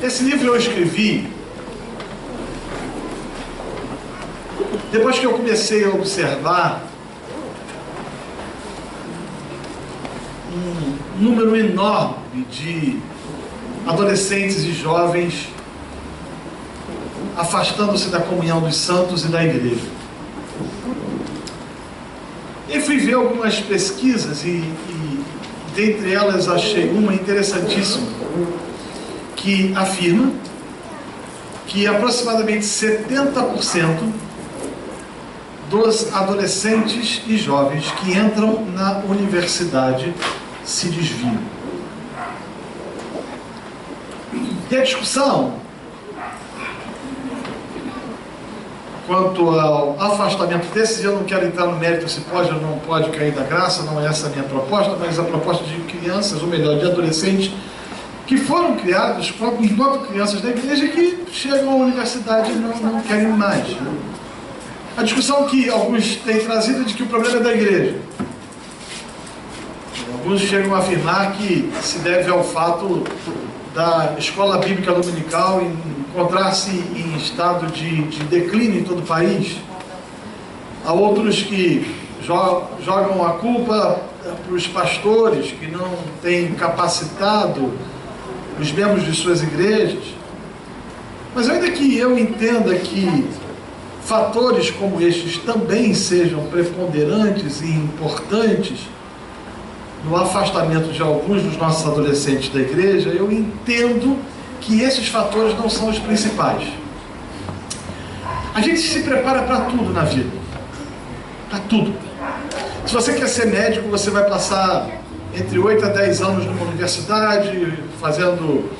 Esse livro eu escrevi depois que eu comecei a observar um número enorme de adolescentes e jovens afastando-se da comunhão dos santos e da igreja. E fui ver algumas pesquisas e dentre elas achei uma interessantíssima que afirma que aproximadamente 70% dos adolescentes e jovens que entram na universidade se desviam. E a discussão quanto ao afastamento desses, eu não quero entrar no mérito se pode ou não pode cair da graça, não é essa a minha proposta, mas a proposta de crianças, ou melhor, de adolescentes, que foram criados enquanto crianças da igreja que chegam à universidade e não querem mais. A discussão que alguns têm trazido é de que o problema é da igreja. Alguns chegam a afirmar que se deve ao fato da escola bíblica dominical encontrar-se em estado de declínio em todo o país. Há outros que jogam a culpa para os pastores que não têm capacitado os membros de suas igrejas. Mas ainda que eu entenda que fatores como estes também sejam preponderantes e importantes no afastamento de alguns dos nossos adolescentes da igreja, eu entendo que esses fatores não são os principais. A gente se prepara para tudo na vida. Para tudo. Se você quer ser médico, você vai passar entre 8 a 10 anos numa universidade, fazendo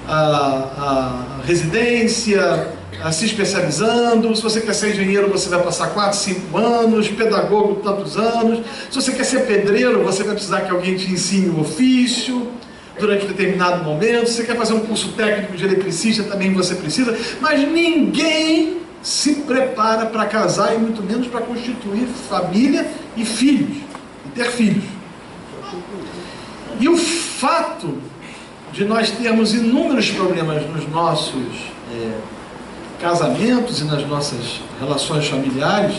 a residência, se especializando. Se você quer ser engenheiro, você vai passar 4, 5 anos, pedagogo tantos anos. Se você quer ser pedreiro, você vai precisar que alguém te ensine o ofício durante um determinado momento. Se você quer fazer um curso técnico de eletricista, também você precisa. Mas ninguém se prepara para casar e muito menos para constituir família e filhos, e ter filhos. E o fato de nós termos inúmeros problemas nos nossos casamentos e nas nossas relações familiares,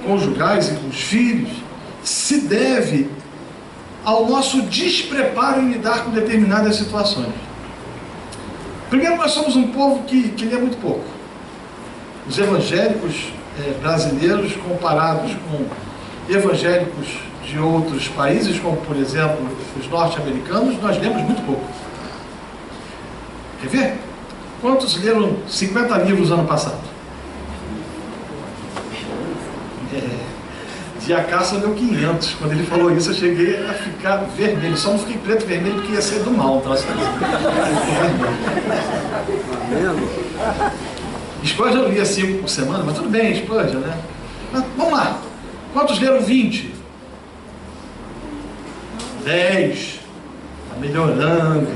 conjugais e com os filhos, se deve ao nosso despreparo em lidar com determinadas situações. Primeiro, nós somos um povo que lê muito pouco. Os evangélicos brasileiros, comparados com evangélicos de outros países, como por exemplo os norte-americanos, nós lemos muito pouco. Quer ver? Quantos leram 50 livros ano passado? Diacaça leu 500. Quando ele falou isso, eu cheguei a ficar vermelho. Só não fiquei preto e vermelho porque ia ser do mal. Tá? Spurgeon eu lia 5 por semana, mas tudo bem, Spurgeon, né? Mas, vamos lá. Quantos leram 20? 10. Está melhorando.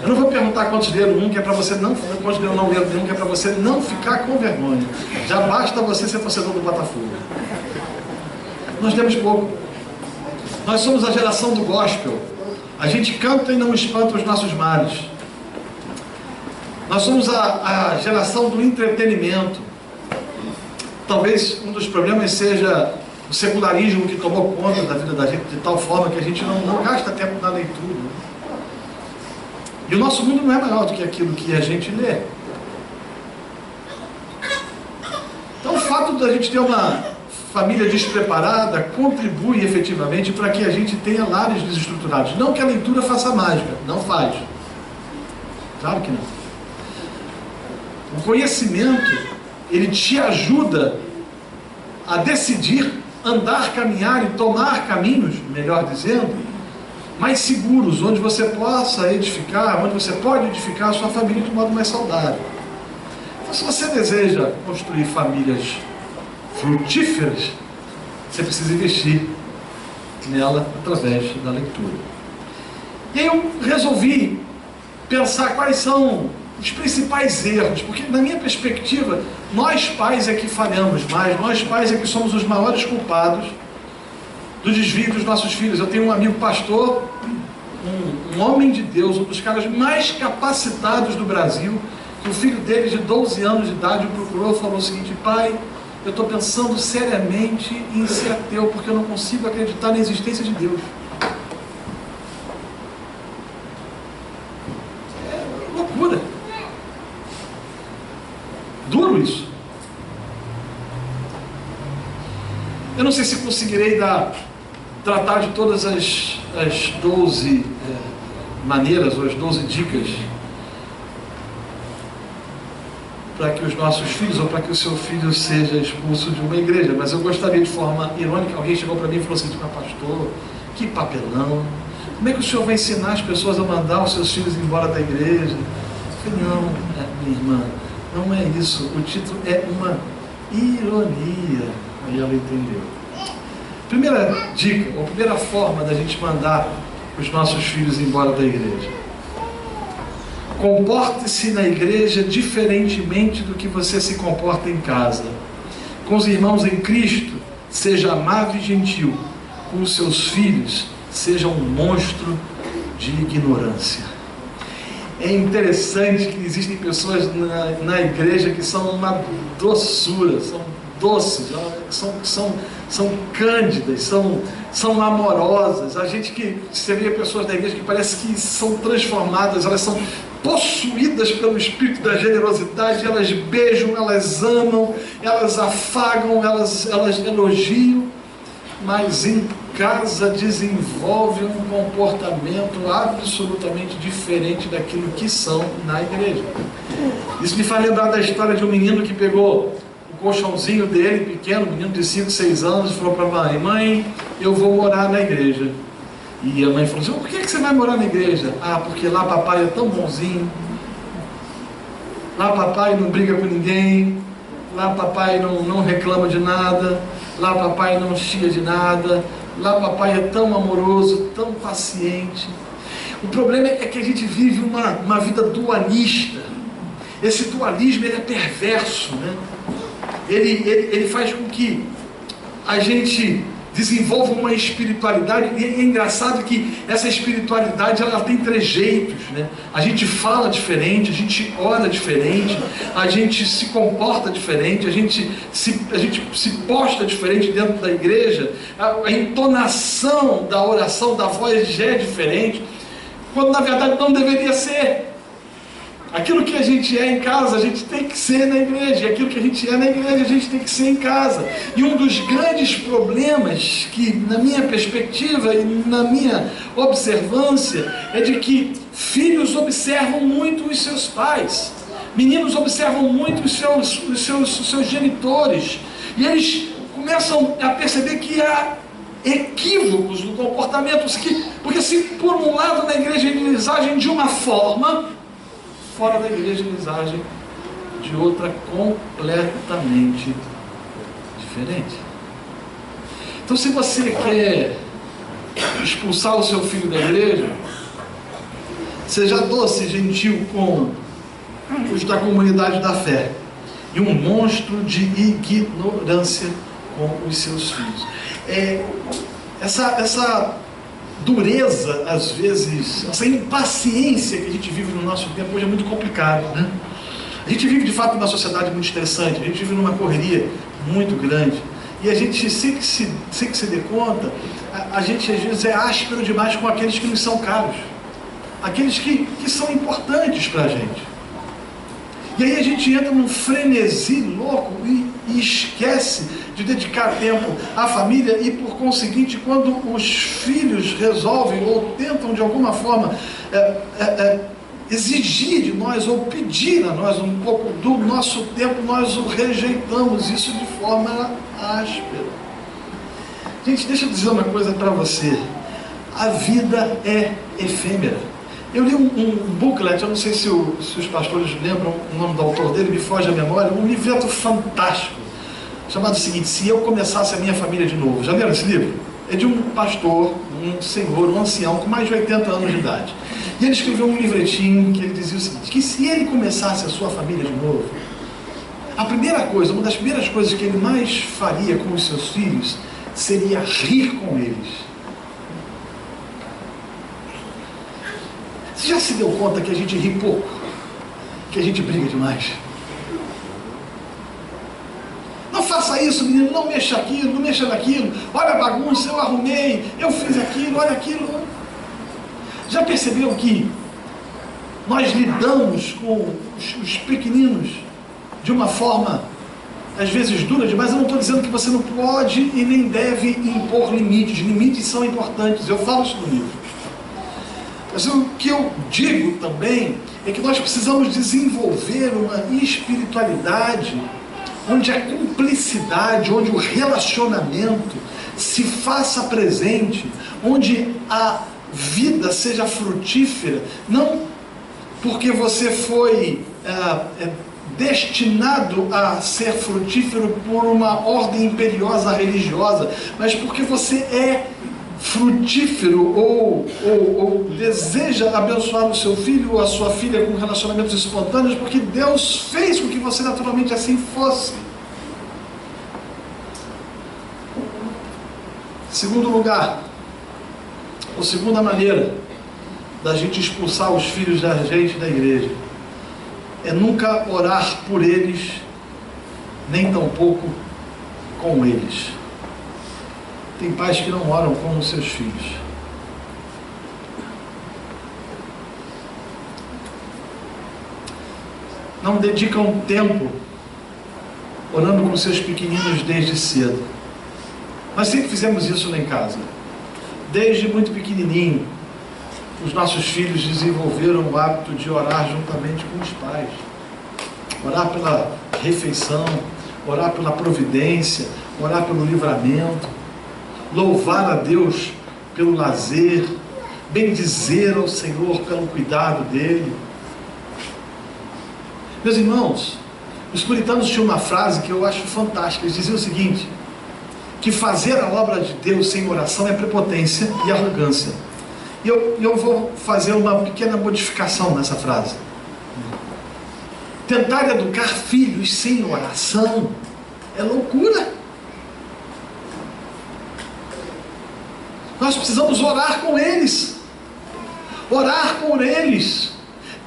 Eu não vou perguntar quantos leram um, que é para você não... Quantos leram não leram nenhum, que é para você não ficar com vergonha. Já basta você ser torcedor do Botafogo. Nós lemos pouco. Nós somos a geração do gospel. A gente canta e não espanta os nossos males. Nós somos a geração do entretenimento. Talvez um dos problemas seja o secularismo que tomou conta da vida da gente de tal forma que a gente não gasta tempo na leitura. E o nosso mundo não é maior do que aquilo que a gente lê. Então o fato da gente ter uma família despreparada contribui efetivamente para que a gente tenha lares desestruturados. Não que a leitura faça mágica, não faz. Claro que não. O conhecimento, ele te ajuda a decidir, andar, caminhar e tomar caminhos, melhor dizendo, mais seguros, onde você possa edificar, onde você pode edificar a sua família de modo mais saudável. Então, se você deseja construir famílias frutíferas, você precisa investir nela através da leitura. E aí eu resolvi pensar quais são os principais erros, porque na minha perspectiva, nós pais é que falhamos mais, nós pais é que somos os maiores culpados do desvio dos nossos filhos. Eu tenho um amigo pastor, um um homem de Deus, um dos caras mais capacitados do Brasil, que o filho dele de 12 anos de idade o procurou e falou o seguinte: pai, eu estou pensando seriamente em ser ateu, porque eu não consigo acreditar na existência de Deus. É loucura. Duro isso. Eu não sei se conseguirei tratar de todas as 12 maneiras, ou as 12 dicas, para que os nossos filhos, ou para que o seu filho seja expulso de uma igreja, mas eu gostaria, de forma irônica, alguém chegou para mim e falou assim: pastor, que papelão, como é que o senhor vai ensinar as pessoas a mandar os seus filhos embora da igreja? Eu falei: não, minha irmã, não é isso, o título é uma ironia. Aí ela entendeu. Primeira dica, ou primeira forma da gente mandar os nossos filhos embora da igreja: comporte-se na igreja diferentemente do que você se comporta em casa. Com os irmãos em Cristo, seja amável e gentil. Com os seus filhos, seja um monstro de ignorância. É interessante que existem pessoas na igreja que são uma doçura, são doces, são cândidas, são amorosas. A gente que você vê pessoas da igreja que parece que são transformadas, elas são possuídas pelo espírito da generosidade, elas beijam, elas amam, elas afagam, elas elogiam, mas em casa desenvolvem um comportamento absolutamente diferente daquilo que são na igreja. Isso me faz lembrar da história de um menino que pegou o colchãozinho dele, pequeno, menino de 5, 6 anos, e falou para a mãe: mãe, eu vou morar na igreja. E a mãe falou assim: por que você vai morar na igreja? Ah, porque lá papai é tão bonzinho, lá papai não briga com ninguém, lá papai não reclama de nada, lá papai não chia de nada, lá papai é tão amoroso, tão paciente. O problema é que a gente vive uma vida dualista. Esse dualismo, ele é perverso, né? Ele faz com que a gente desenvolva uma espiritualidade, e é engraçado que essa espiritualidade, ela tem trejeitos, né? A gente fala diferente, a gente ora diferente, a gente se comporta diferente, a gente se posta diferente dentro da igreja, a entonação da oração, da voz já é diferente, quando na verdade não deveria ser. Aquilo que a gente é em casa, a gente tem que ser na igreja. E aquilo que a gente é na igreja, a gente tem que ser em casa. E um dos grandes problemas que, na minha perspectiva e na minha observância, é de que filhos observam muito os seus pais. Meninos observam muito os seus genitores. E eles começam a perceber que há equívocos no comportamento. Porque se por um lado na igreja eles agem de uma forma, fora da igreja eles agem de outra completamente diferente. Então, se você quer expulsar o seu filho da igreja, seja doce e gentil com os da comunidade da fé e um monstro de ignorância com os seus filhos. Essa dureza, às vezes, essa impaciência que a gente vive no nosso tempo hoje é muito complicado, né? A gente vive de fato numa sociedade muito estressante, a gente vive numa correria muito grande, e a gente, sem que se dê conta, a gente às vezes é áspero demais com aqueles que nos são caros, aqueles que são importantes para a gente. E aí a gente entra num frenesi louco e esquece de dedicar tempo à família, e por conseguinte, quando os filhos resolvem ou tentam de alguma forma exigir de nós ou pedir a nós um pouco do nosso tempo, nós o rejeitamos, isso de forma áspera. Gente, deixa eu dizer uma coisa para você: a vida é efêmera. Eu li um booklet, eu não sei se os pastores lembram o nome do autor dele, me foge a memória, um livreto fantástico, chamado o seguinte: Se Eu Começasse a Minha Família de Novo. Já leram esse livro? É de um pastor, um senhor, um ancião com mais de 80 anos de idade. E ele escreveu um livretinho que ele dizia o seguinte: que se ele começasse a sua família de novo, a primeira coisa, uma das primeiras coisas que ele mais faria com os seus filhos seria rir com eles. Você já se deu conta que a gente ri pouco? Que a gente briga demais? Não faça isso, menino, não mexa aquilo, não mexa naquilo. Olha a bagunça, eu arrumei, eu fiz aquilo, olha aquilo. Já percebeu que nós lidamos com os pequeninos de uma forma, às vezes, dura demais? Eu não estou dizendo que você não pode e nem deve impor limites. Limites são importantes, eu falo isso no livro. Mas o que eu digo também é que nós precisamos desenvolver uma espiritualidade onde a cumplicidade, onde o relacionamento se faça presente, onde a vida seja frutífera, não porque você foi destinado a ser frutífero por uma ordem imperiosa religiosa, mas porque você é frutífero ou deseja abençoar o seu filho ou a sua filha com relacionamentos espontâneos, porque Deus fez com que você naturalmente assim fosse. Segundo lugar, ou segunda maneira da gente expulsar os filhos da gente da igreja, é nunca orar por eles, nem tampouco com eles. Tem pais que não oram com os seus filhos. Não dedicam tempo orando com seus pequeninos desde cedo. Nós sempre fizemos isso lá em casa. Desde muito pequenininho, os nossos filhos desenvolveram o hábito de orar juntamente com os pais. Orar pela refeição, orar pela providência, orar pelo livramento, louvar a Deus pelo lazer, bendizer ao Senhor pelo cuidado dele. Meus irmãos, os puritanos tinham uma frase que eu acho fantástica. Eles diziam o seguinte: que fazer a obra de Deus sem oração é prepotência e arrogância. E eu vou fazer uma pequena modificação nessa frase. Tentar educar filhos sem oração é loucura. Nós precisamos orar com eles, orar por eles,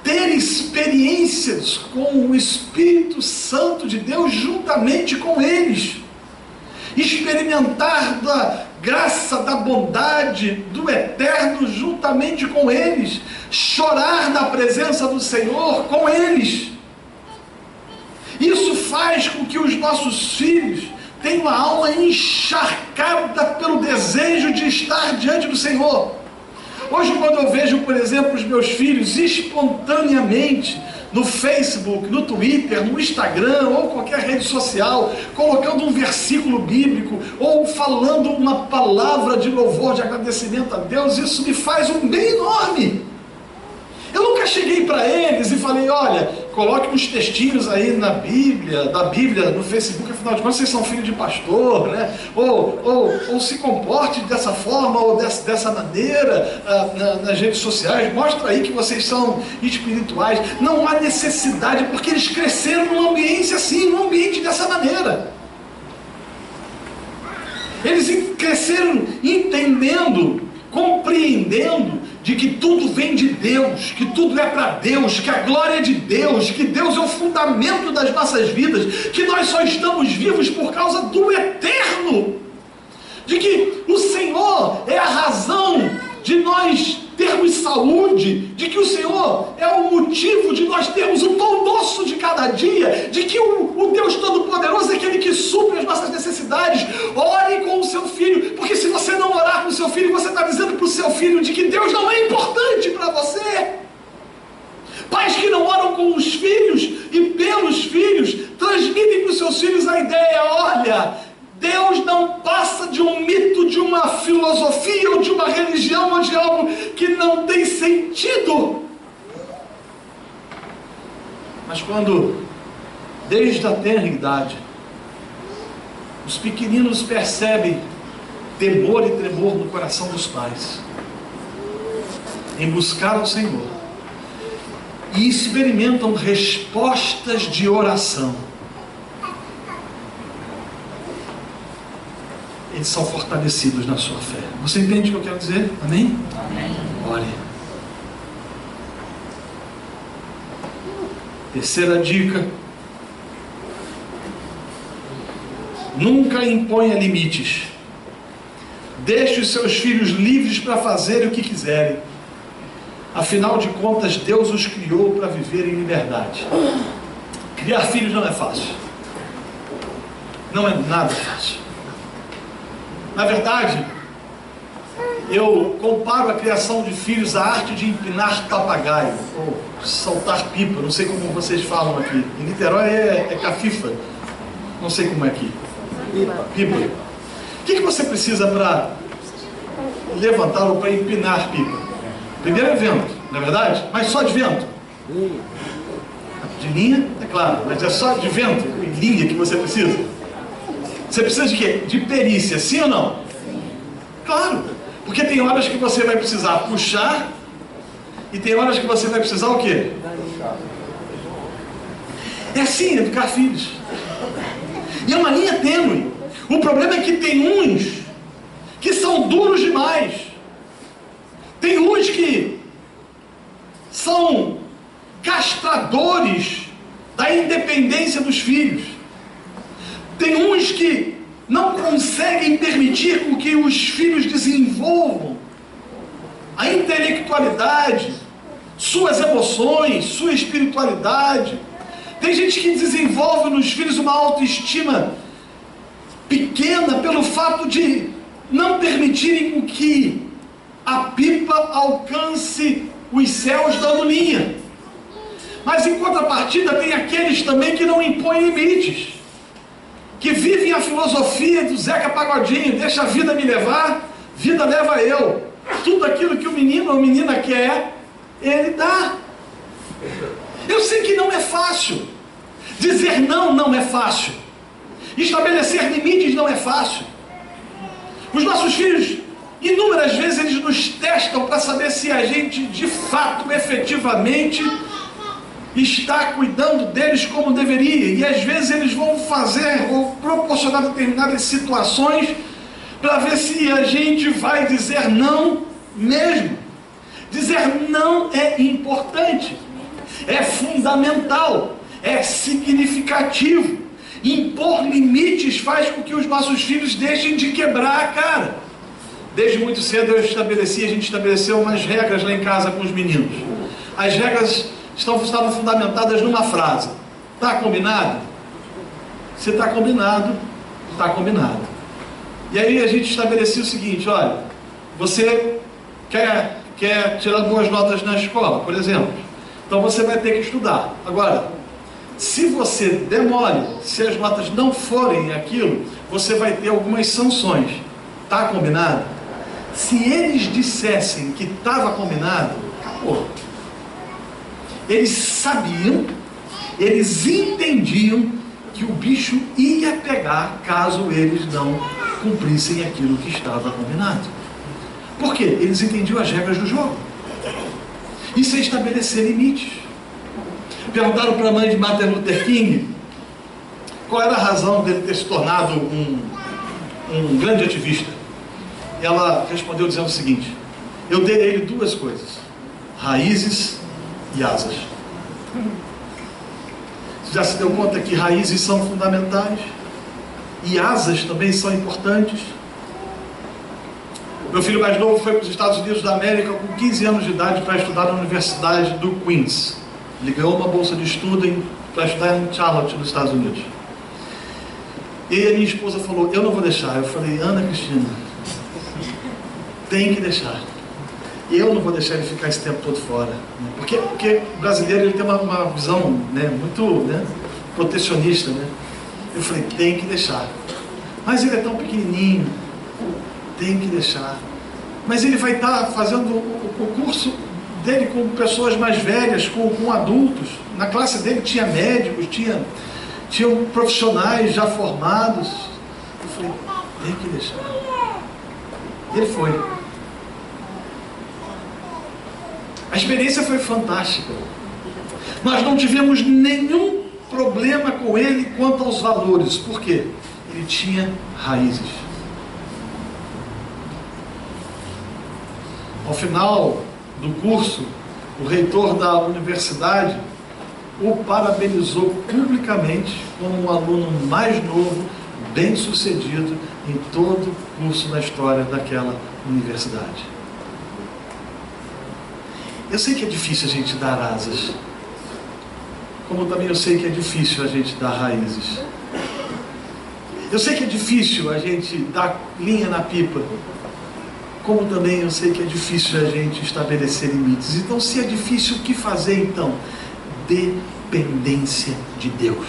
ter experiências com o Espírito Santo de Deus juntamente com eles, experimentar da graça, da bondade, do eterno juntamente com eles, chorar na presença do Senhor com eles. Isso faz com que os nossos filhos tenham uma alma encharcada pelo desejo de estar diante do Senhor. Hoje, quando eu vejo, por exemplo, os meus filhos espontaneamente no Facebook, no Twitter, no Instagram ou qualquer rede social, colocando um versículo bíblico ou falando uma palavra de louvor, de agradecimento a Deus, isso me faz um bem enorme. Eu nunca cheguei para eles e falei: olha, coloque uns textinhos aí da Bíblia no Facebook, afinal de contas vocês são filhos de pastor, né? Ou se comporte dessa forma ou dessa maneira nas redes sociais, mostra aí que vocês são espirituais. Não há necessidade, porque eles cresceram num ambiente assim, num ambiente dessa maneira. Eles cresceram entendendo, compreendendo de que tudo vem de Deus, que tudo é para Deus, que a glória é de Deus, que Deus é o fundamento das nossas vidas, que nós só estamos vivos por causa do eterno, de que o Senhor é a razão de nós termos saúde, de que o Senhor é o motivo de nós termos o pão nosso de cada dia, de que o Deus Todo-Poderoso é aquele que supre as nossas necessidades. Ore com o seu filho, porque se você não orar com o seu filho, você está dizendo para o seu filho de que Deus não é importante para você. Pais que não oram com os filhos e pelos filhos, transmitem para os seus filhos a ideia: olha, Deus não passa de um mito, de uma filosofia ou de uma religião ou de algo que não tem sentido. Mas quando, desde a tenra idade, os pequeninos percebem temor e tremor no coração dos pais em buscar ao Senhor e experimentam respostas de oração, eles são fortalecidos na sua fé. Você entende o que eu quero dizer? Amém? Amém. Olhe. Terceira dica: nunca imponha limites. Deixe os seus filhos livres para fazerem o que quiserem. Afinal de contas, Deus os criou para viver em liberdade. Criar filhos não é fácil. Não é nada fácil. Na verdade, eu comparo a criação de filhos à arte de empinar papagaio, ou saltar pipa, não sei como vocês falam aqui. Em Niterói é cafifa, não sei como é aqui. Pipa. O que você precisa para levantar ou para empinar pipa? Primeiro é vento, não é verdade? Mas só de vento. De linha, é claro, mas é só de vento e linha que você precisa. Você precisa de quê? De perícia, sim ou não? Claro, porque tem horas que você vai precisar puxar e tem horas que você vai precisar o quê? É assim, educar filhos. E é uma linha tênue. O problema é que tem uns que são duros demais. Tem uns que são castradores da independência dos filhos. Tem uns que não conseguem permitir com que os filhos desenvolvam a intelectualidade, suas emoções, sua espiritualidade. Tem gente que desenvolve nos filhos uma autoestima pequena pelo fato de não permitirem com que a pipa alcance os céus dando linha. Mas em contrapartida tem aqueles também que não impõem limites, que vivem a filosofia do Zeca Pagodinho: deixa a vida me levar, vida leva eu. Tudo aquilo que o menino ou a menina quer, ele dá. Eu sei que não é fácil. Dizer não não é fácil. Estabelecer limites não é fácil. Os nossos filhos, inúmeras vezes, eles nos testam para saber se a gente, de fato, efetivamente, está cuidando deles como deveria. E às vezes eles vão fazer ou proporcionar determinadas situações para ver se a gente vai dizer não mesmo. Dizer não é importante, é fundamental, é significativo. Impor limites faz com que os nossos filhos deixem de quebrar a cara. Desde muito cedo a gente estabeleceu umas regras lá em casa com os meninos. As regras estavam fundamentadas numa frase: está combinado? Se está combinado, está combinado. E aí a gente estabelecia o seguinte: olha, você quer tirar boas notas na escola, por exemplo, então você vai ter que estudar. Agora, se você demore, se as notas não forem aquilo, você vai ter algumas sanções. Está combinado? Se eles dissessem que estava combinado, acabou. Eles sabiam, eles entendiam que o bicho ia pegar caso eles não cumprissem aquilo que estava combinado. Por quê? Eles entendiam as regras do jogo. Isso é estabelecer limites. Perguntaram para a mãe de Martin Luther King qual era a razão dele ter se tornado um grande ativista. E ela respondeu dizendo o seguinte: eu dei a ele duas coisas: raízes e asas. Você já se deu conta que raízes são fundamentais e asas também são importantes? Meu filho mais novo foi para os Estados Unidos da América com 15 anos de idade para estudar na Universidade do Queens. Ele ganhou uma bolsa de estudo para estudar em Charlotte, nos Estados Unidos. E aí a minha esposa falou: eu não vou deixar. Eu falei: Ana Cristina, tem que deixar. Eu não vou deixar ele ficar esse tempo todo fora. Porque o brasileiro, ele tem uma visão, né, muito, né, protecionista. Né? Eu falei: tem que deixar. Mas ele é tão pequenininho. Tem que deixar. Mas ele vai estar fazendo o curso dele com pessoas mais velhas, com adultos. Na classe dele tinha médicos, tinham profissionais já formados. Eu falei: tem que deixar. Ele foi. A experiência foi fantástica. Nós não tivemos nenhum problema com ele quanto aos valores. Por quê? Ele tinha raízes. Ao final do curso, o reitor da universidade o parabenizou publicamente como um aluno mais novo, bem-sucedido em todo o curso na história daquela universidade. Eu sei que é difícil a gente dar asas, como também eu sei que é difícil a gente dar raízes. Eu sei que é difícil a gente dar linha na pipa, como também eu sei que é difícil a gente estabelecer limites. Então, se é difícil, o que fazer então? Dependência de Deus.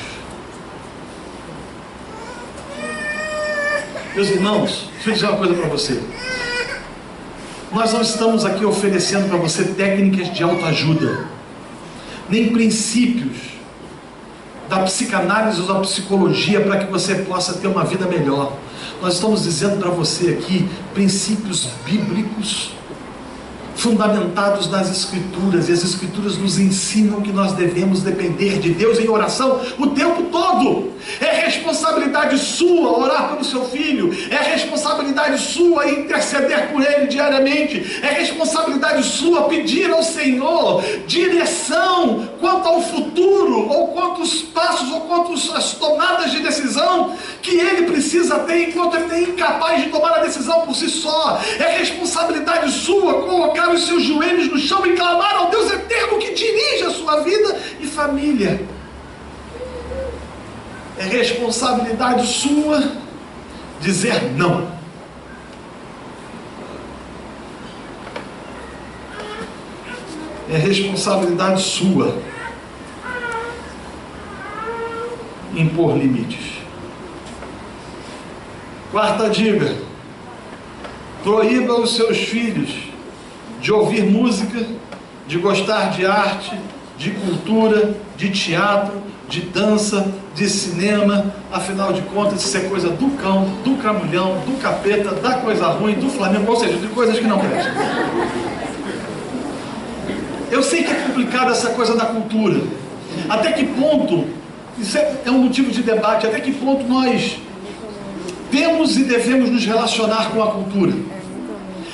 Meus irmãos, deixa eu dizer uma coisa para você. Nós não estamos aqui oferecendo para você técnicas de autoajuda, nem princípios da psicanálise ou da psicologia para que você possa ter uma vida melhor. Nós estamos dizendo para você aqui princípios bíblicos fundamentados nas Escrituras, e as Escrituras nos ensinam que nós devemos depender de Deus em oração o tempo todo. É responsabilidade sua orar pelo seu filho, é responsabilidade sua interceder por ele diariamente, é responsabilidade sua pedir ao Senhor direção quanto ao futuro, ou quantos passos, ou quantas tomadas de decisão que ele precisa ter, enquanto ele é incapaz de tomar a decisão por si só. É responsabilidade sua colocar os seus joelhos no chão e clamar ao Deus eterno que dirige a sua vida e família. É responsabilidade sua dizer não. É responsabilidade sua impor limites. Quarta dica: proíba os seus filhos de ouvir música, de gostar de arte, de cultura, de teatro, de dança, de cinema. Afinal de contas, isso é coisa do cão, do camulhão, do capeta, da coisa ruim, do Flamengo, ou seja, de coisas que não prestam. Eu sei que é complicado essa coisa da cultura. Até que ponto, isso é um motivo de debate, até que ponto nós temos e devemos nos relacionar com a cultura?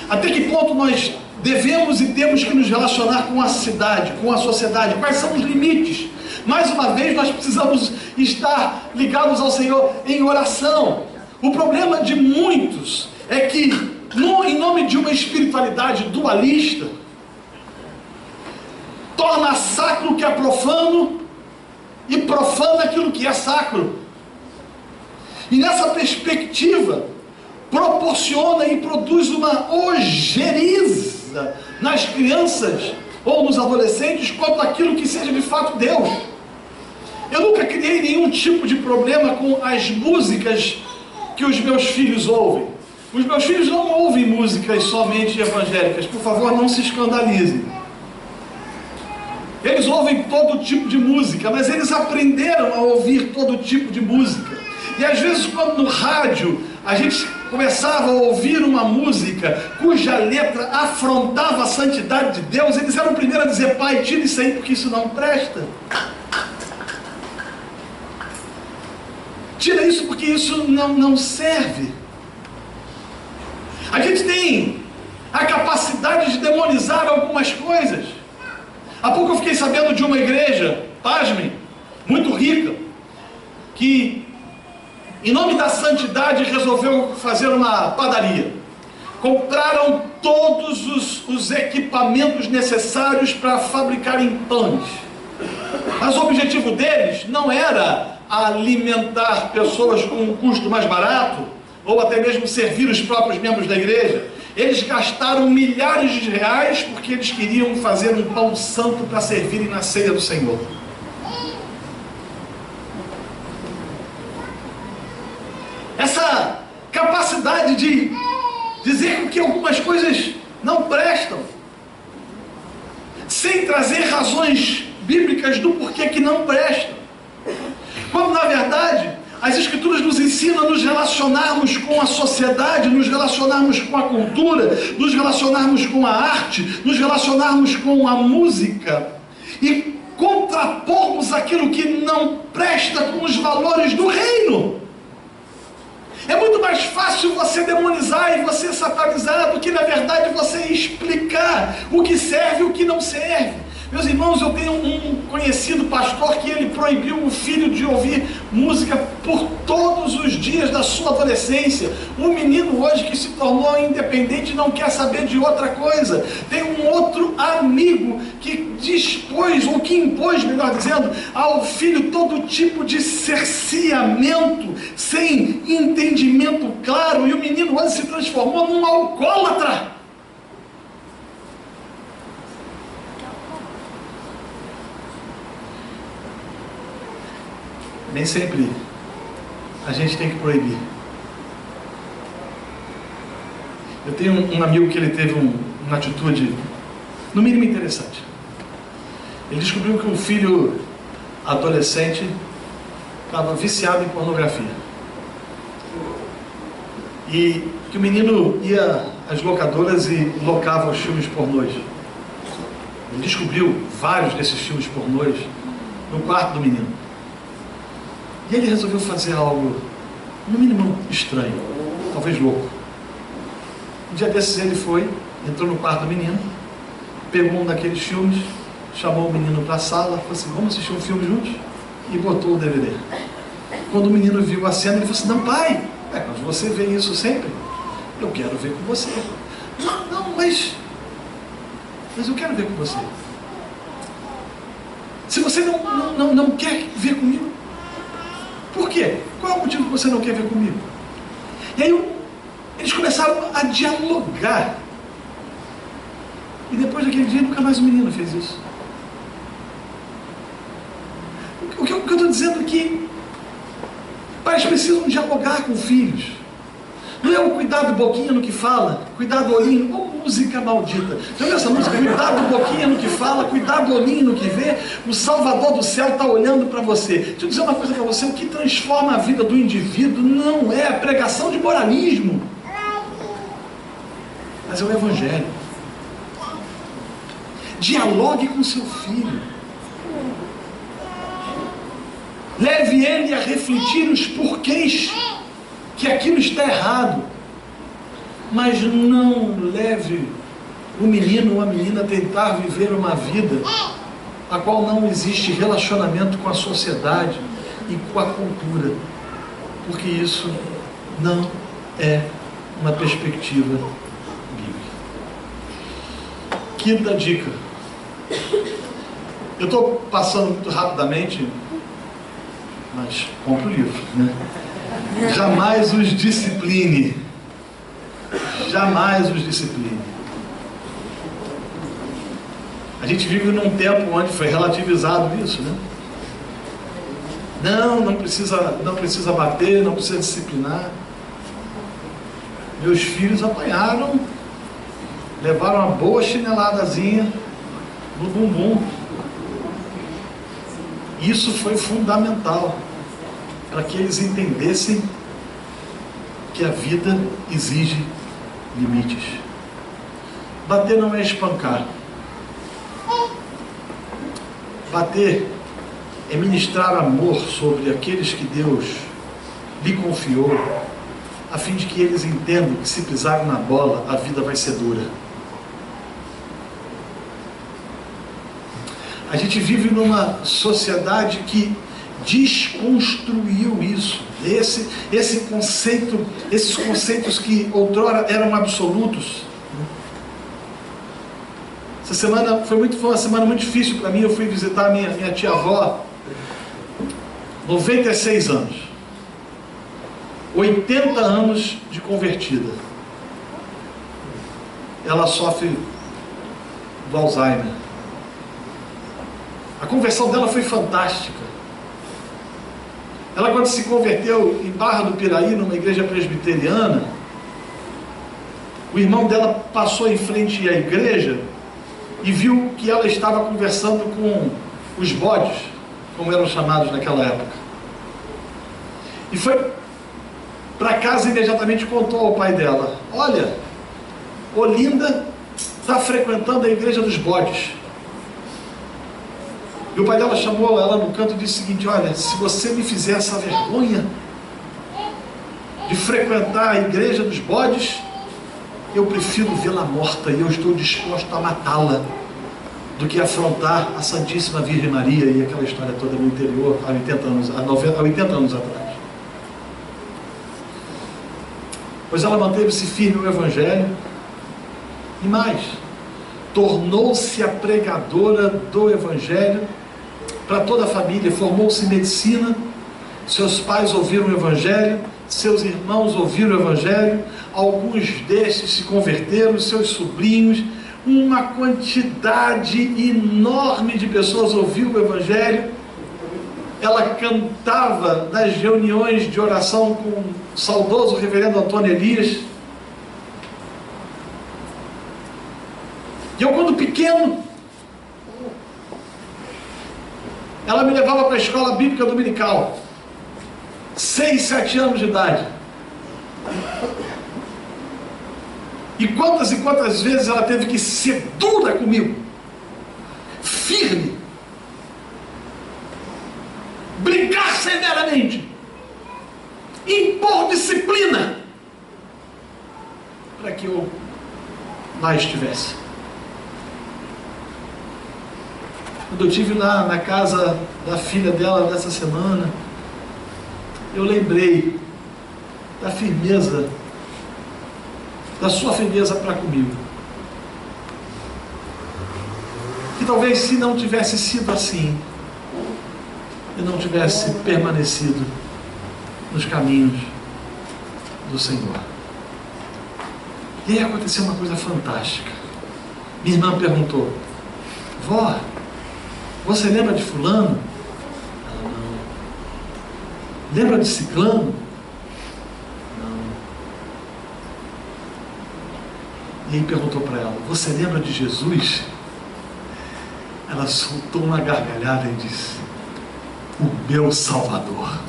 Até que ponto nós devemos e temos que nos relacionar com a cidade, com a sociedade? Quais são os limites? Mais uma vez, nós precisamos estar ligados ao Senhor em oração. O problema de muitos é que, em nome de uma espiritualidade dualista, torna sacro o que é profano e profana aquilo que é sacro. E nessa perspectiva, proporciona e produz uma ojeriza nas crianças ou nos adolescentes quanto àquilo que seja de fato Deus. Eu nunca criei nenhum tipo de problema com as músicas que os meus filhos ouvem. Os meus filhos não ouvem músicas somente evangélicas, por favor, não se escandalizem. Eles ouvem todo tipo de música, mas eles aprenderam a ouvir todo tipo de música. E às vezes, quando no rádio a gente começava a ouvir uma música cuja letra afrontava a santidade de Deus, eles eram o primeiro a dizer: pai, tira isso aí porque isso não presta. Tira isso porque isso não serve. A gente tem a capacidade de demonizar algumas coisas. Há pouco eu fiquei sabendo de uma igreja, pasmem, muito rica, que em nome da santidade resolveu fazer uma padaria. Compraram todos os equipamentos necessários para fabricarem pães. Mas o objetivo deles não era alimentar pessoas com um custo mais barato, ou até mesmo servir os próprios membros da igreja. Eles gastaram milhares de reais porque eles queriam fazer um pão santo para servirem na ceia do Senhor. Essa capacidade de dizer que algumas coisas não prestam, sem trazer razões bíblicas do porquê que não prestam. Quando na verdade as Escrituras nos ensinam a nos relacionarmos com a sociedade, nos relacionarmos com a cultura, nos relacionarmos com a arte, nos relacionarmos com a música e contrapormos aquilo que não presta com os valores do reino. É muito mais fácil você demonizar e você satanizar do que na verdade você explicar o que serve e o que não serve. Meus irmãos, eu tenho um conhecido pastor que ele proibiu o filho de ouvir música por todos os dias da sua adolescência. Um menino hoje que se tornou independente não quer saber de outra coisa. Tem um outro amigo que dispôs, ou que impôs, melhor dizendo, ao filho todo tipo de cerceamento, sem entendimento claro, e o menino hoje se transformou num alcoólatra. Nem sempre a gente tem que proibir. Eu tenho um amigo que ele teve uma atitude, no mínimo interessante. Ele descobriu que um filho adolescente estava viciado em pornografia. E que o menino ia às locadoras e locava os filmes pornôs. Ele descobriu vários desses filmes pornôs no quarto do menino. E ele resolveu fazer algo, no mínimo estranho, talvez louco. Um dia desses ele foi, entrou no quarto do menino, pegou um daqueles filmes, chamou o menino para a sala, falou assim, vamos assistir um filme juntos? E botou o DVD. Quando o menino viu a cena, ele falou assim, não pai, mas você vê isso sempre? Eu quero ver com você. Não, mas eu quero ver com você. Se você não quer ver comigo, por quê? Qual é o motivo que você não quer ver comigo? E aí eles começaram a dialogar. E depois daquele dia nunca mais o menino fez isso. O que eu estou dizendo é que pais precisam dialogar com filhos. Não é o cuidado boquinha no que fala, cuidado olhinho, ou música maldita. Já viu essa música? Cuidado boquinha no que fala, cuidado olhinho no que vê. O Salvador do céu está olhando para você. Deixa eu dizer uma coisa para você, o que transforma a vida do indivíduo não é a pregação de moralismo, mas é o Evangelho. Dialogue com seu filho. Leve ele a refletir os porquês que aquilo está errado, mas não leve o menino ou a menina a tentar viver uma vida a qual não existe relacionamento com a sociedade e com a cultura, porque isso não é uma perspectiva bíblica. Quinta dica. Eu estou passando muito rapidamente, mas compre o livro, né? Jamais os discipline. Jamais os discipline. A gente vive num tempo onde foi relativizado isso, né? Não precisa bater, não precisa disciplinar. Meus filhos apanharam, levaram uma boa chineladazinha no bumbum. Isso foi fundamental para que eles entendessem que a vida exige limites. Bater não é espancar. Bater é ministrar amor sobre aqueles que Deus lhe confiou, a fim de que eles entendam que se pisarem na bola, a vida vai ser dura. A gente vive numa sociedade que desconstruiu isso. Esse conceito, esses conceitos que outrora eram absolutos. Essa semana foi uma semana muito difícil para mim. Eu fui visitar minha tia-avó, 96 anos, 80 anos de convertida. Ela sofre do Alzheimer. A conversão dela foi fantástica. Ela, quando se converteu em Barra do Piraí, numa igreja presbiteriana, o irmão dela passou em frente à igreja e viu que ela estava conversando com os bodes, como eram chamados naquela época. E foi para casa e imediatamente contou ao pai dela: olha, Olinda está frequentando a igreja dos bodes. E o pai dela chamou ela no canto e disse o seguinte: olha, se você me fizer essa vergonha de frequentar a igreja dos bodes, eu prefiro vê-la morta e eu estou disposto a matá-la. do que afrontar a Santíssima Virgem Maria e aquela história toda no interior há 80 anos atrás. Pois ela manteve-se firme no Evangelho e mais, tornou-se a pregadora do Evangelho para toda a família, formou-se em medicina, seus pais ouviram o Evangelho, seus irmãos ouviram o Evangelho, alguns destes se converteram, seus sobrinhos, uma quantidade enorme de pessoas ouviu o Evangelho. Ela cantava nas reuniões de oração com o saudoso reverendo Antônio Elias. E eu, quando pequeno, ela me levava para a escola bíblica dominical, 6, 7 anos de idade. E quantas vezes ela teve que ser dura comigo, firme, brincar severamente, impor disciplina, para que eu lá estivesse. Quando eu estive lá na casa da filha dela dessa semana, eu lembrei da firmeza, da sua firmeza para comigo. Que talvez, se não tivesse sido assim, eu não tivesse permanecido nos caminhos do Senhor. E aí aconteceu uma coisa fantástica. Minha irmã perguntou: vó, você lembra de fulano? Ela: não. Lembra de ciclano? Não. E aí perguntou para ela: você lembra de Jesus? Ela soltou uma gargalhada e disse: o meu Salvador.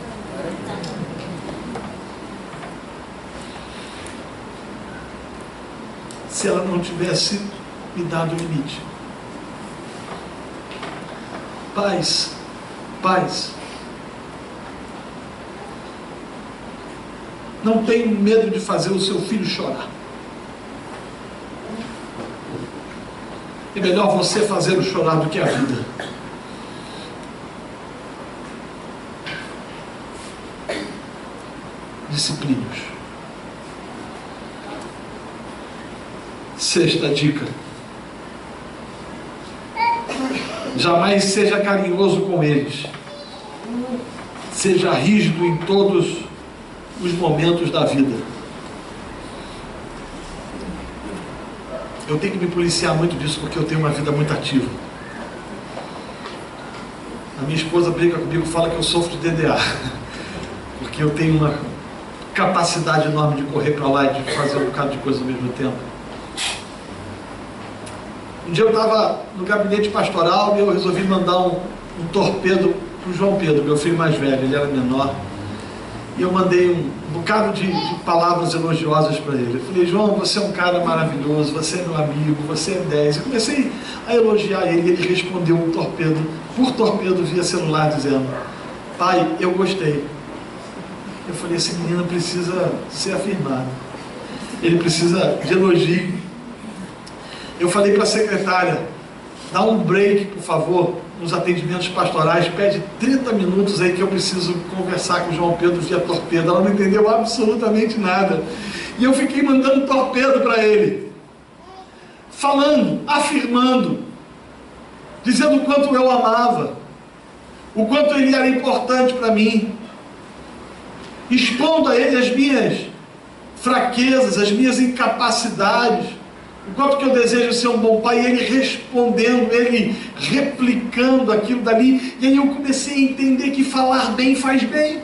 Se ela não tivesse me dado o limite. Pais, não tenham medo de fazer o seu filho chorar. É melhor você fazê-lo chorar do que a vida. Disciplinos. Sexta dica: jamais seja carinhoso com eles. Seja rígido em todos os momentos da vida. Eu tenho que me policiar muito disso, porque eu tenho uma vida muito ativa. A minha esposa brinca comigo, fala que eu sofro de DDA, porque eu tenho uma capacidade enorme de correr para lá e de fazer um bocado de coisa ao mesmo tempo. Um dia eu estava no gabinete pastoral e eu resolvi mandar um torpedo para o João Pedro, meu filho mais velho, ele era menor. E eu mandei um bocado de palavras elogiosas para ele. Eu falei: João, você é um cara maravilhoso, você é meu amigo, você é 10. Eu comecei a elogiar ele e ele respondeu um torpedo, por torpedo via celular, dizendo: pai, eu gostei. Eu falei: esse menino precisa ser afirmado, ele precisa de elogio. Eu falei para a secretária: dá um break, por favor, nos atendimentos pastorais, pede 30 minutos aí que eu preciso conversar com o João Pedro via torpedo. Ela não entendeu absolutamente nada. E eu fiquei mandando torpedo para ele, falando, afirmando, dizendo o quanto eu amava, o quanto ele era importante para mim, expondo a ele as minhas fraquezas, as minhas incapacidades, o quanto que eu desejo ser um bom pai. E ele respondendo, ele replicando aquilo dali. E aí eu comecei a entender que falar bem faz bem.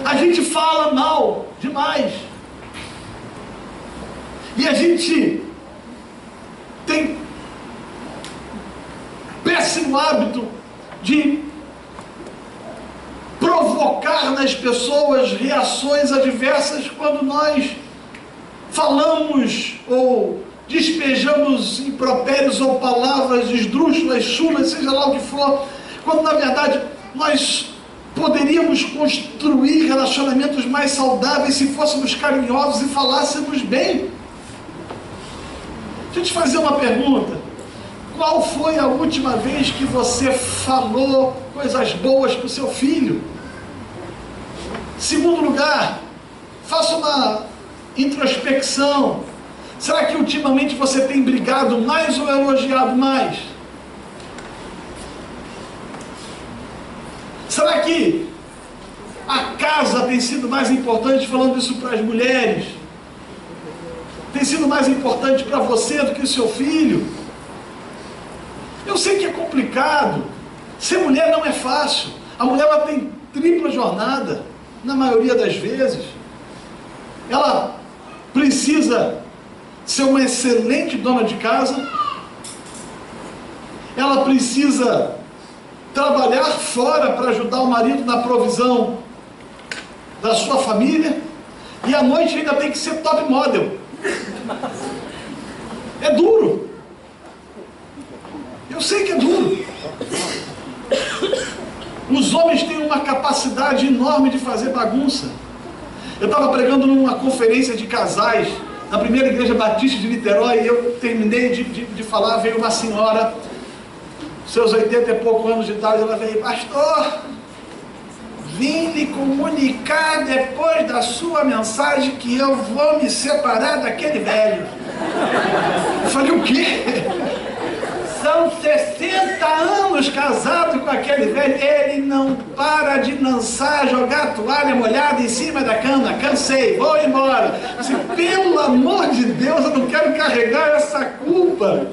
A gente fala mal demais. E a gente tem péssimo hábito de provocar nas pessoas reações adversas quando nós falamos ou despejamos impropérios ou palavras esdrúxulas, chulas, seja lá o que for, quando na verdade nós poderíamos construir relacionamentos mais saudáveis se fôssemos carinhosos e falássemos bem. Deixa eu te fazer uma pergunta. Qual foi a última vez que você falou coisas boas para o seu filho? Segundo lugar, faça uma introspecção. Será que ultimamente você tem brigado mais ou elogiado mais? Será que a casa tem sido mais importante, falando isso para as mulheres? Tem sido mais importante para você do que o seu filho? Eu sei que é complicado. Ser mulher não é fácil. A mulher ela tem tripla jornada, na maioria das vezes. Ela precisa ser uma excelente dona de casa. Ela precisa trabalhar fora para ajudar o marido na provisão da sua família. E à noite ainda tem que ser top model. É duro. Eu sei que é duro. Os homens têm uma capacidade enorme de fazer bagunça. Eu estava pregando numa conferência de casais na primeira igreja batista de Niterói, e eu terminei de falar, veio uma senhora, seus 80 e poucos anos de idade, ela veio: pastor, vim lhe comunicar depois da sua mensagem que eu vou me separar daquele velho. Eu falei: o quê? São 60 anos casado com aquele velho, ele não para de dançar, jogar toalha molhada em cima da cama. Cansei, vou embora. Assim, pelo amor de Deus, eu não quero carregar essa culpa.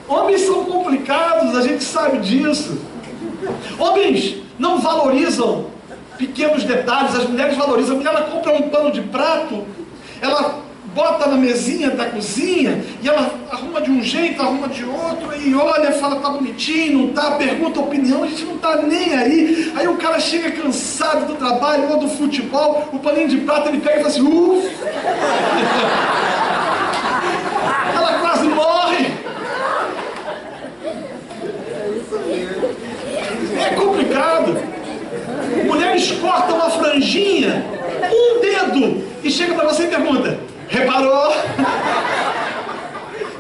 Homens são complicados, a gente sabe disso. Homens não valorizam pequenos detalhes, as mulheres valorizam. A mulher, ela compra um pano de prato, ela bota na mesinha da cozinha, e ela arruma de um jeito, arruma de outro, e olha, fala: tá bonitinho, não tá, pergunta a opinião, a gente não tá nem aí. Aí o cara chega cansado do trabalho ou do futebol, o paninho de prato ele pega e fala assim: uff! Ela quase morre. É complicado. Mulheres cortam uma franjinha, um dedo, e chega para você e pergunta: reparou?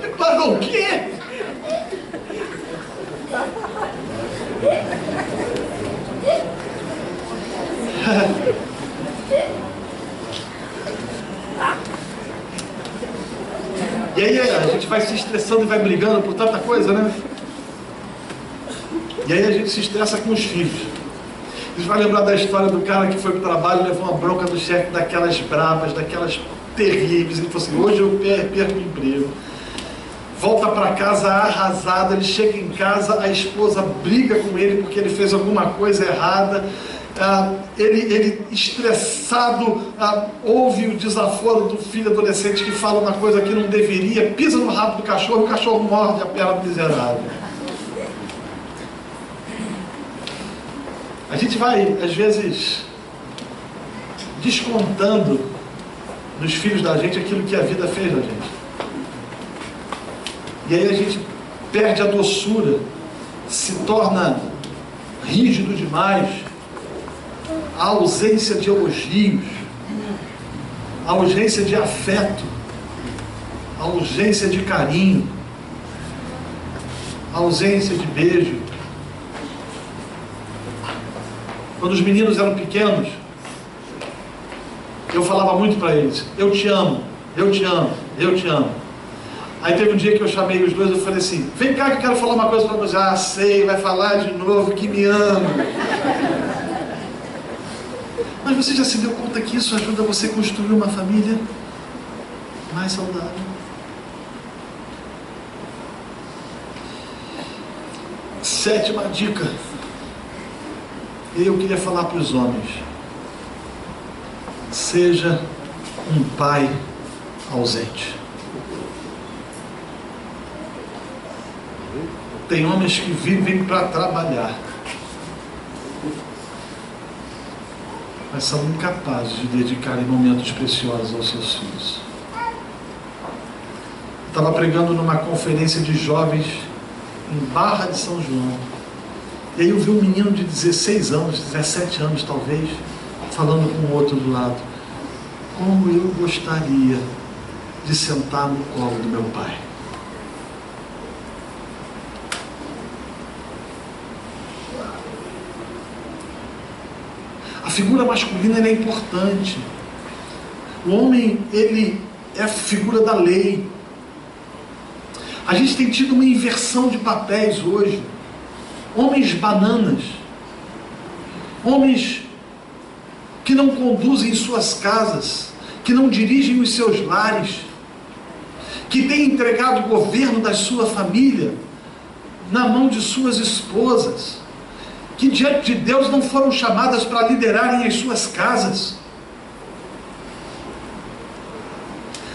Reparou o quê? E aí a gente vai se estressando e vai brigando por tanta coisa, né? E aí a gente se estressa com os filhos. Vocês vão lembrar da história do cara que foi para o trabalho e levou uma bronca do chefe daquelas bravas, daquelas terríveis. Ele falou assim: hoje eu perco o emprego. Volta para casa arrasado, ele chega em casa, a esposa briga com ele porque ele fez alguma coisa errada. Ele estressado, ouve o desaforo do filho adolescente que fala uma coisa que não deveria, pisa no rabo do cachorro, o cachorro morde a perna do miserável. A gente vai, às vezes, descontando nos filhos da gente aquilo que a vida fez da gente. E aí a gente perde a doçura, se torna rígido demais, a ausência de elogios, a ausência de afeto, a ausência de carinho, a ausência de beijo. Quando os meninos eram pequenos, eu falava muito para eles: eu te amo, eu te amo, eu te amo. Aí teve um dia que eu chamei os dois, eu falei assim: vem cá que eu quero falar uma coisa para você. Ah, sei, vai falar de novo que me ama. Mas você já se deu conta que isso ajuda você a construir uma família mais saudável? Sétima dica. Eu queria falar para os homens: seja um pai ausente. Tem homens que vivem para trabalhar, mas são incapazes de dedicarem momentos preciosos aos seus filhos. Eu estava pregando numa conferência de jovens em Barra de São João. E aí eu vi um menino de 16 anos, 17 anos talvez, falando com o outro do lado: como eu gostaria de sentar no colo do meu pai. A figura masculina ela é importante. O homem, ele é a figura da lei. A gente tem tido uma inversão de papéis hoje. Homens bananas. Homens que não conduzem suas casas, que não dirigem os seus lares, que têm entregado o governo da sua família na mão de suas esposas, que diante de Deus não foram chamadas para liderarem as suas casas.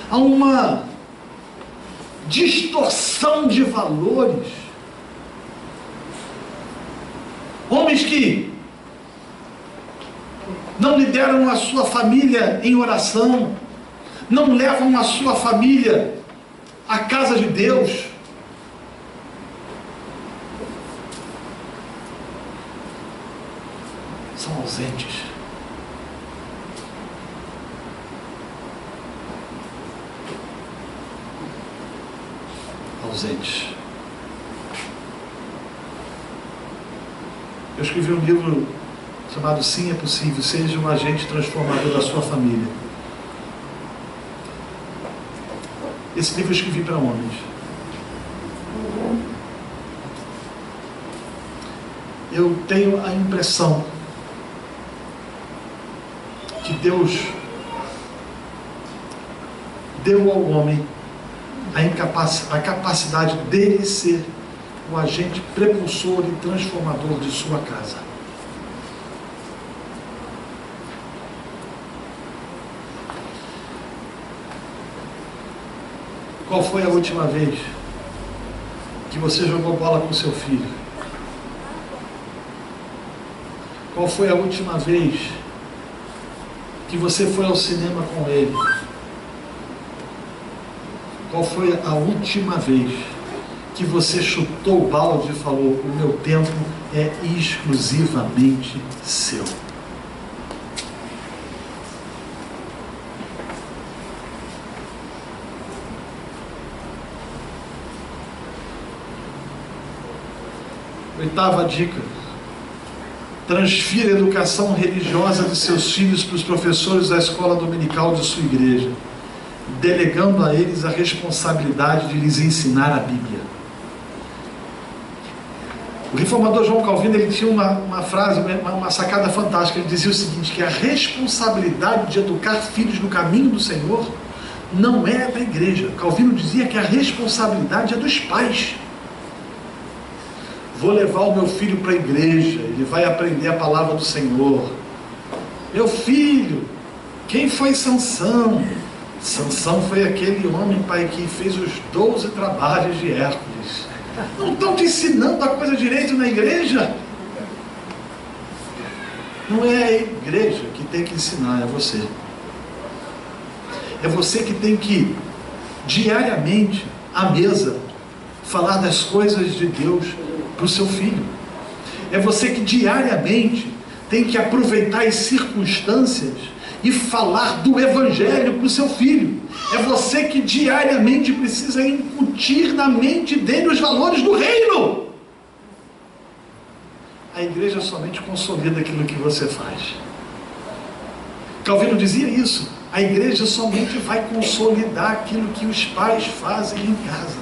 Há uma distorção de valores. Homens que não lideram a sua família em oração, não levam a sua família à casa de Deus. São ausentes. Ausentes. Eu escrevi um livro chamado Sim é Possível, seja um agente transformador da sua família. Esse livro eu escrevi para homens. Eu tenho a impressão que Deus deu ao homem a capacidade dele ser o agente prepulsor e transformador de sua casa. Qual foi a última vez que você jogou bola com seu filho? Qual foi a última vez que você foi ao cinema com ele? Qual foi a última vez que você chutou o balde e falou: o meu tempo é exclusivamente seu? Oitava dica: transfira a educação religiosa de seus filhos para os professores da escola dominical de sua igreja, delegando a eles a responsabilidade de lhes ensinar a Bíblia. O reformador João Calvino, ele tinha uma frase, uma sacada fantástica. Ele dizia o seguinte, que a responsabilidade de educar filhos no caminho do Senhor não é da igreja. Calvino dizia que a responsabilidade é dos pais. Vou levar o meu filho para a igreja, ele vai aprender a palavra do Senhor. Meu filho, quem foi Sansão? Sansão foi aquele homem, pai, que fez os 12 trabalhos de Hércules. Não estão te ensinando a coisa direito na igreja? Não é a igreja que tem que ensinar, é você. É você que tem que, diariamente, à mesa, falar das coisas de Deus para o seu filho. É você que diariamente tem que aproveitar as circunstâncias e falar do Evangelho para o seu filho. É você que diariamente precisa incutir na mente dele os valores do reino. A igreja somente consolida aquilo que você faz. Calvino dizia isso. A igreja somente vai consolidar aquilo que os pais fazem em casa.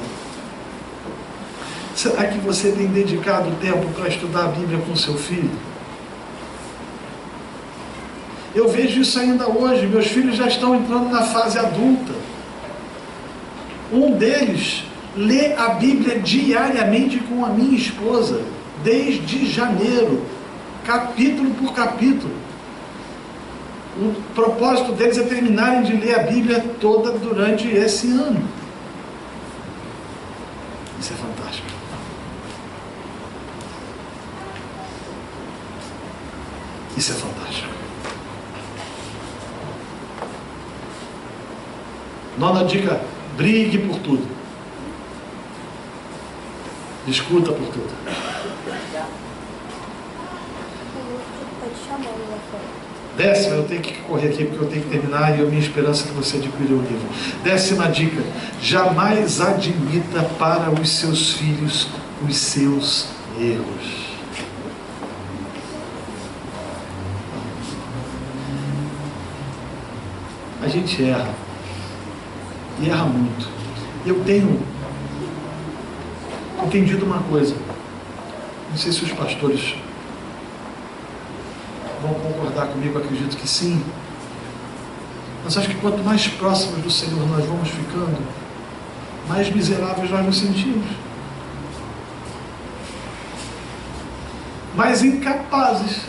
Será que você tem dedicado tempo para estudar a Bíblia com seu filho? Eu vejo isso ainda hoje. Meus filhos já estão entrando na fase adulta. Um deles lê a Bíblia diariamente com a minha esposa, desde janeiro, capítulo por capítulo. O propósito deles é terminarem de ler a Bíblia toda durante esse ano. Isso é fantástico. Isso é fantástico. Nona dica: brigue por tudo. Discuta por tudo. Décima, eu tenho que correr aqui porque eu tenho que terminar e a minha esperança é que você adquira o livro. Décima dica: jamais admita para os seus filhos os seus erros. A gente erra. E erra muito. Eu tenho entendido uma coisa. Não sei se os pastores vão concordar comigo, acredito que sim. Mas acho que quanto mais próximos do Senhor nós vamos ficando, mais miseráveis nós nos sentimos. Mais incapazes.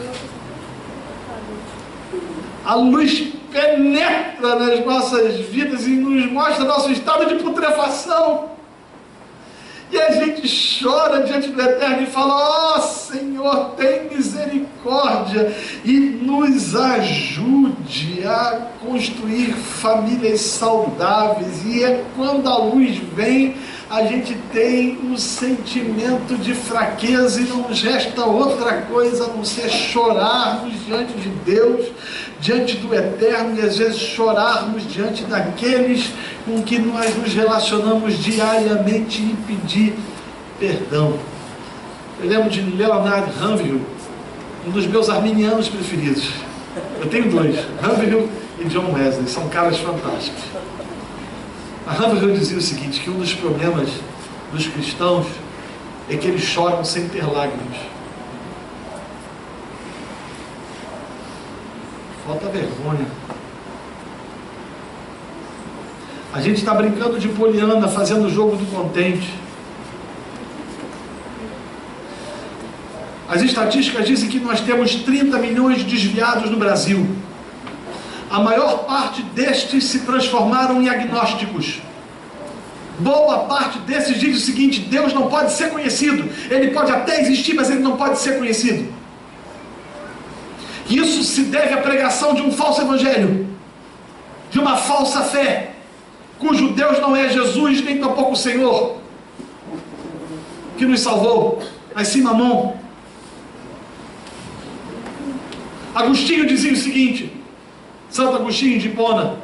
A luz penetra nas nossas vidas e nos mostra nosso estado de putrefação. E a gente chora diante do Eterno e fala: ó Senhor, tem misericórdia e nos ajude a construir famílias saudáveis. E é quando a luz vem, a gente tem um sentimento de fraqueza e não nos resta outra coisa a não ser chorarmos diante de Deus, diante do Eterno, e às vezes chorarmos diante daqueles com que nós nos relacionamos diariamente e pedir perdão. Eu lembro de Leonard Ravenhill, um dos meus arminianos preferidos. Eu tenho dois, Ravenhill e John Wesley, são caras fantásticos. A Ravenhill dizia o seguinte, que um dos problemas dos cristãos é que eles choram sem ter lágrimas. Falta vergonha. A gente está brincando de poliana, fazendo o jogo do contente. As estatísticas dizem que nós temos 30 milhões de desviados no Brasil. A maior parte destes se transformaram em agnósticos. Boa parte desses diz o seguinte: Deus não pode ser conhecido. Ele pode até existir, mas ele não pode ser conhecido. Isso se deve à pregação de um falso evangelho, de uma falsa fé, cujo Deus não é Jesus, nem tampouco o Senhor que nos salvou, mas sim Mamon. Agostinho dizia o seguinte, Santo Agostinho de Hipona: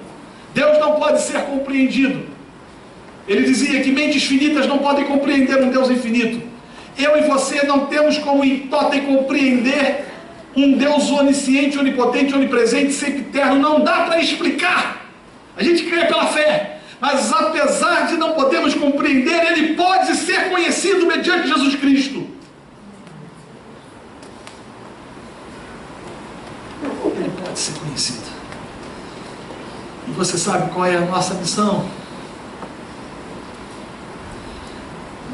Deus não pode ser compreendido. Ele dizia que mentes finitas não podem compreender um Deus infinito. Eu e você não temos como em totem compreender um Deus onisciente, onipotente, onipresente, sempre eterno. Não dá para explicar. A gente crê pela fé, mas apesar de não podermos compreender, Ele pode ser conhecido mediante Jesus Cristo. Ele pode ser conhecido. E você sabe qual é a nossa missão?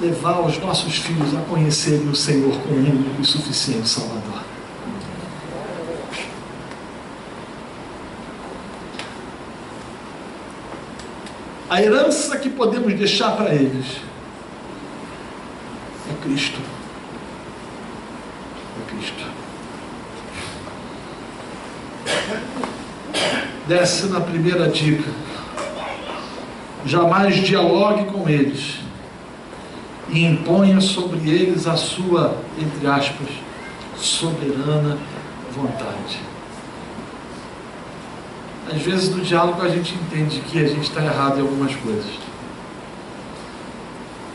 Levar os nossos filhos a conhecerem o Senhor como único e suficiente Salvador. A herança que podemos deixar para eles é Cristo. É Cristo. Desce na primeira dica. Jamais dialogue com eles e imponha sobre eles a sua, entre aspas, soberana vontade. Às vezes no diálogo a gente entende que a gente está errado em algumas coisas.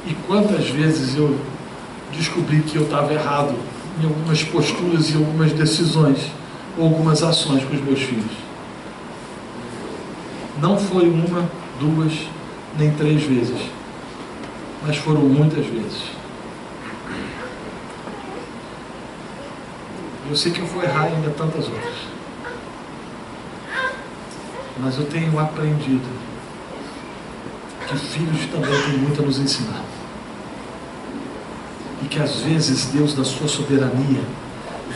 E quantas vezes eu descobri que eu estava errado em algumas posturas e algumas decisões ou algumas ações com os meus filhos. Não foi uma, duas, nem 3 vezes, mas foram muitas vezes. Eu sei que eu vou errar ainda tantas outras, mas eu tenho aprendido que filhos também têm muito a nos ensinar. E que às vezes Deus, da sua soberania,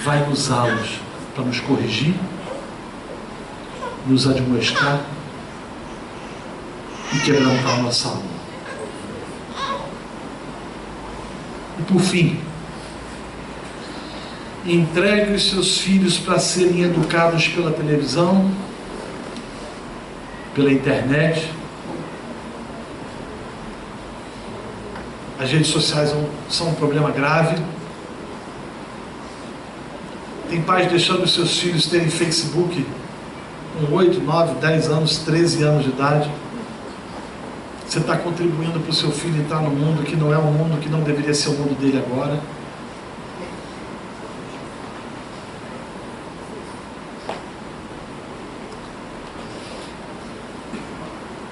vai usá-los para nos corrigir, nos admoestar e quebrantar a nossa alma. E por fim, entregue os seus filhos para serem educados pela televisão, pela internet. As redes sociais são um problema grave. Tem pais deixando os seus filhos terem Facebook com 8, 9, 10 anos, 13 anos de idade. Você está contribuindo para o seu filho entrar no mundo que não é um mundo que não deveria ser o mundo dele agora.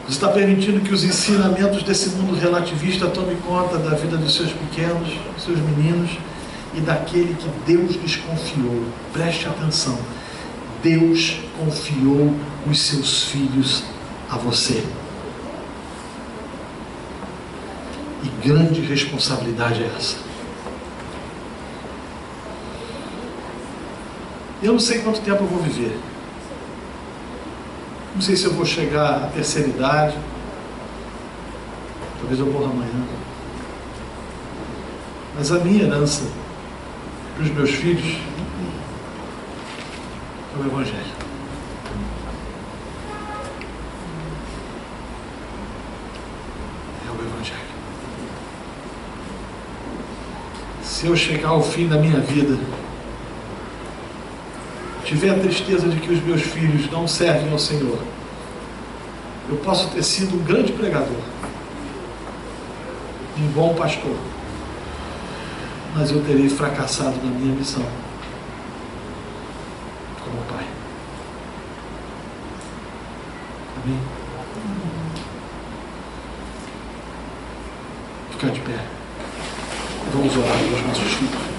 Você está permitindo que os ensinamentos desse mundo relativista tomem conta da vida dos seus pequenos, dos seus meninos e daquele que Deus lhes confiou. Preste atenção. Deus confiou os seus filhos a você. E grande responsabilidade é essa. Eu não sei quanto tempo eu vou viver. Não sei se eu vou chegar à terceira idade. Talvez eu morra amanhã. Mas a minha herança para os meus filhos é o Evangelho. É o Evangelho. Se eu chegar ao fim da minha vida, tiver a tristeza de que os meus filhos não servem ao Senhor, eu posso ter sido um grande pregador, um bom pastor, mas eu terei fracassado na minha missão como pai. Amém? Ficar de pé. Vamos orar pelos nossos filhos.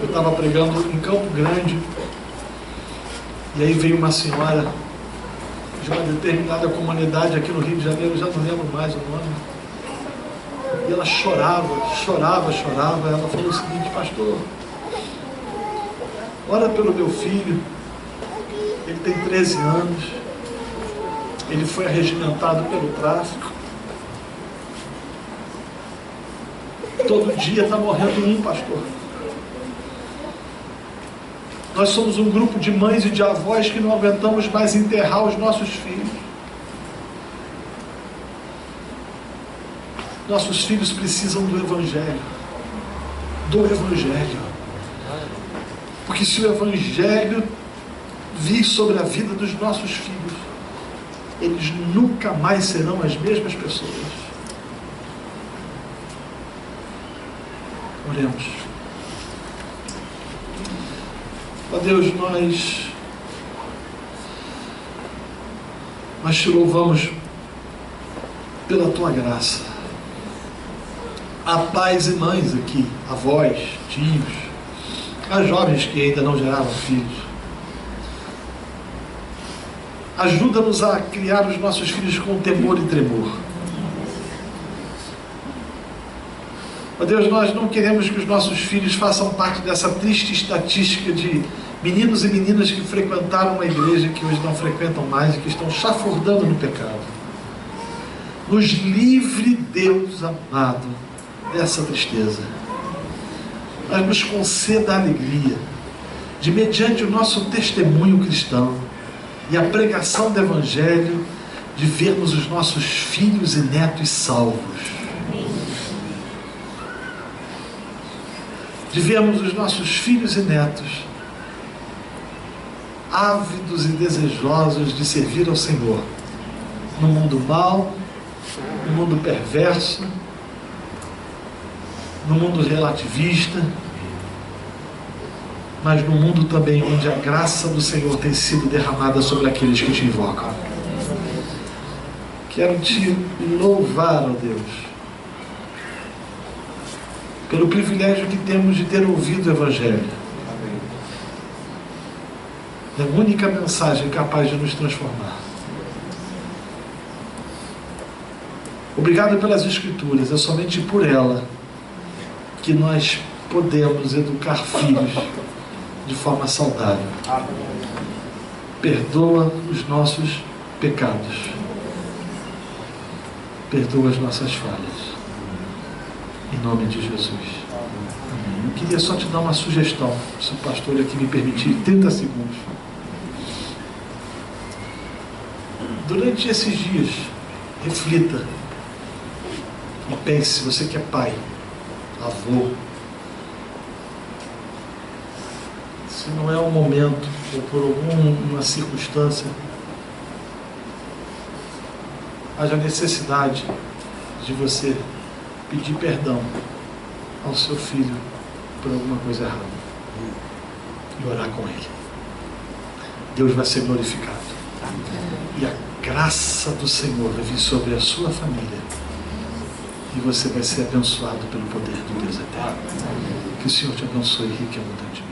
Eu estava pregando em Campo Grande, e aí veio uma senhora de uma determinada comunidade aqui no Rio de Janeiro, já não lembro mais o nome, e ela chorava. Ela falou o seguinte: pastor, ora pelo meu filho, ele tem 13 anos, ele foi arregimentado pelo tráfico, todo dia está morrendo um, pastor. Nós somos um grupo de mães e de avós que não aguentamos mais enterrar os nossos filhos. Nossos filhos precisam do Evangelho. Do Evangelho. Porque se o Evangelho vir sobre a vida dos nossos filhos, eles nunca mais serão as mesmas pessoas. Oremos. Ó Deus, nós te louvamos pela tua graça. Há pais e mães aqui, avós, tios, há jovens que ainda não geraram filhos. Ajuda-nos a criar os nossos filhos com temor e tremor. Ó Deus, nós não queremos que os nossos filhos façam parte dessa triste estatística de meninos e meninas que frequentaram uma igreja que hoje não frequentam mais e que estão chafurdando no pecado. Nos livre, Deus amado, dessa tristeza. Mas nos conceda a alegria de, mediante o nosso testemunho cristão e a pregação do Evangelho, de vermos os nossos filhos e netos salvos. De vermos os nossos filhos e netos ávidos e desejosos de servir ao Senhor no mundo mau, no mundo perverso, no mundo relativista, mas no mundo também onde a graça do Senhor tem sido derramada sobre aqueles que te invocam. Quero te louvar, ó Deus, pelo privilégio que temos de ter ouvido o Evangelho. É a única mensagem capaz de nos transformar. Obrigado pelas Escrituras, é somente por ela que nós podemos educar filhos de forma saudável. Perdoa os nossos pecados. Perdoa as nossas falhas. Em nome de Jesus. Amém. Eu queria só te dar uma sugestão, se o pastor aqui me permitir, 30 segundos. Durante esses dias, reflita e pense, você que é pai, avô, se não é um momento ou por alguma circunstância haja necessidade de você pedir perdão ao seu filho por alguma coisa errada e orar com ele. Deus vai ser glorificado. E a graça do Senhor vai vir sobre a sua família. E você vai ser abençoado pelo poder do Deus eterno. Que o Senhor te abençoe rica e abundantemente.